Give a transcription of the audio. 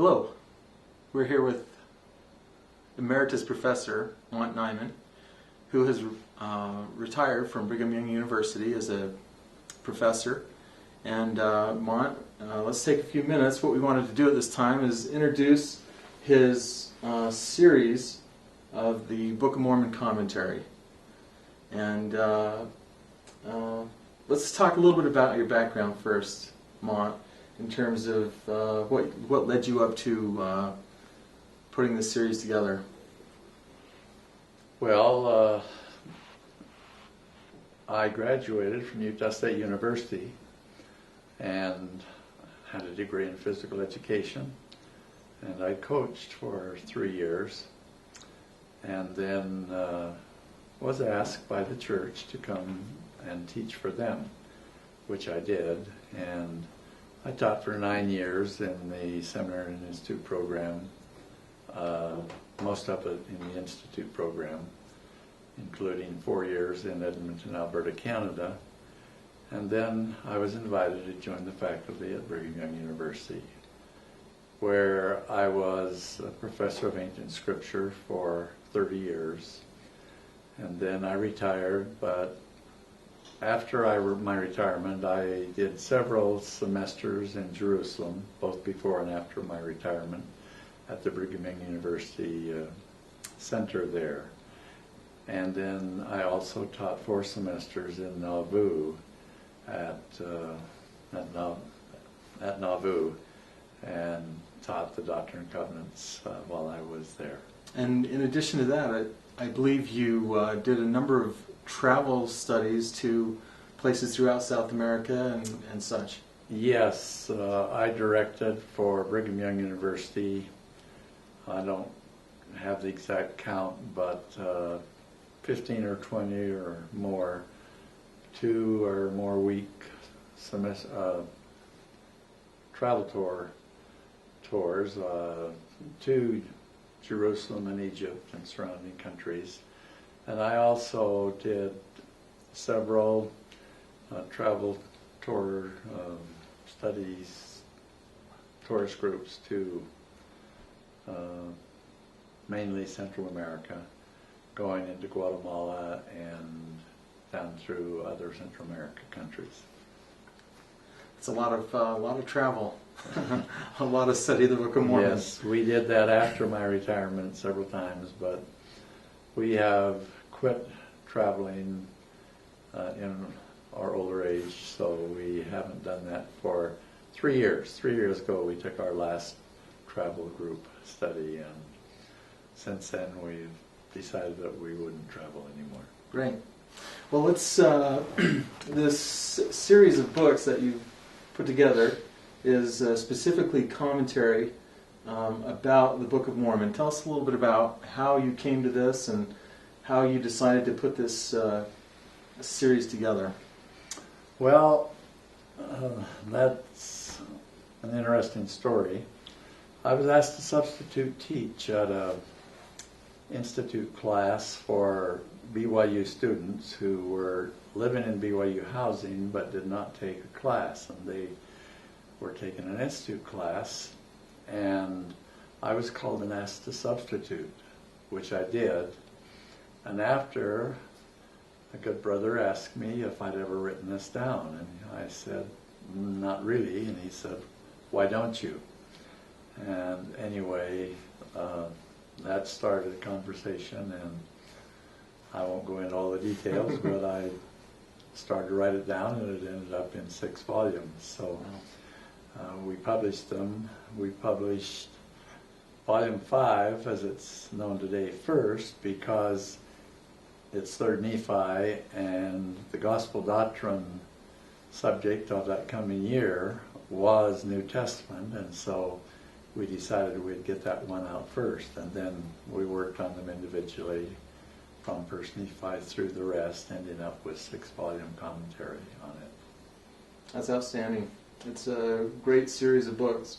Hello, we're here with Emeritus Professor Monte Nyman, who has retired from Brigham Young University as a professor. And Mont, let's take a few minutes. What we wanted to do at this time is introduce his series of the Book of Mormon Commentary. And let's talk a little bit about your background first, Mont, in terms of what led you up to putting this series together. Well, I graduated from Utah State University and had a degree in physical education, and I coached for 3 years, and then was asked by the church to come and teach for them, which I did, and I taught for 9 years in the Seminary and Institute program, most of it in the Institute program, including 4 years in Edmonton, Alberta, Canada. And then I was invited to join the faculty at Brigham Young University, where I was a professor of ancient scripture for 30 years. And then I retired, but after my retirement, I did several semesters in Jerusalem, both before and after my retirement, at the Brigham Young University Center there. And then I also taught 4 semesters in Nauvoo at Nauvoo, and taught the Doctrine and Covenants while I was there. And in addition to that, I believe you did a number of travel studies to places throughout South America and such. Yes, I directed for Brigham Young University. I don't have the exact count, but 15 or 20 or more, 2 or more week travel tours to Jerusalem and Egypt and surrounding countries. And I also did several travel tour studies, tourist groups to mainly Central America, going into Guatemala and down through other Central America countries. It's a lot of travel, a lot of study of the Book of Mormon. Yes, we did that after my retirement several times, but we have quit traveling in our older age, so we haven't done that for 3 years. 3 years ago we took our last travel group study, and since then we've decided that we wouldn't travel anymore. Great. Well, let's this series of books that you've put together is specifically commentary about the Book of Mormon. Tell us a little bit about how you came to this and how you decided to put this series together. Well, that's an interesting story. I was asked to substitute teach at a institute class for BYU students who were living in BYU housing but did not take a class, and they were taking an institute class, and I was called and asked to substitute, which I did. And after, a good brother asked me if I'd ever written this down, and I said, not really, and he said, why don't you? And anyway, that started a conversation, and I won't go into all the details, but I started to write it down, and it ended up in 6 volumes. So we published them. We published Volume 5, as it's known today, first, because it's 3rd Nephi, and the gospel doctrine subject of that coming year was New Testament, and so we decided we'd get that one out first, and then we worked on them individually from 1st Nephi through the rest, ending up with 6-volume commentary on it. That's outstanding. It's a great series of books.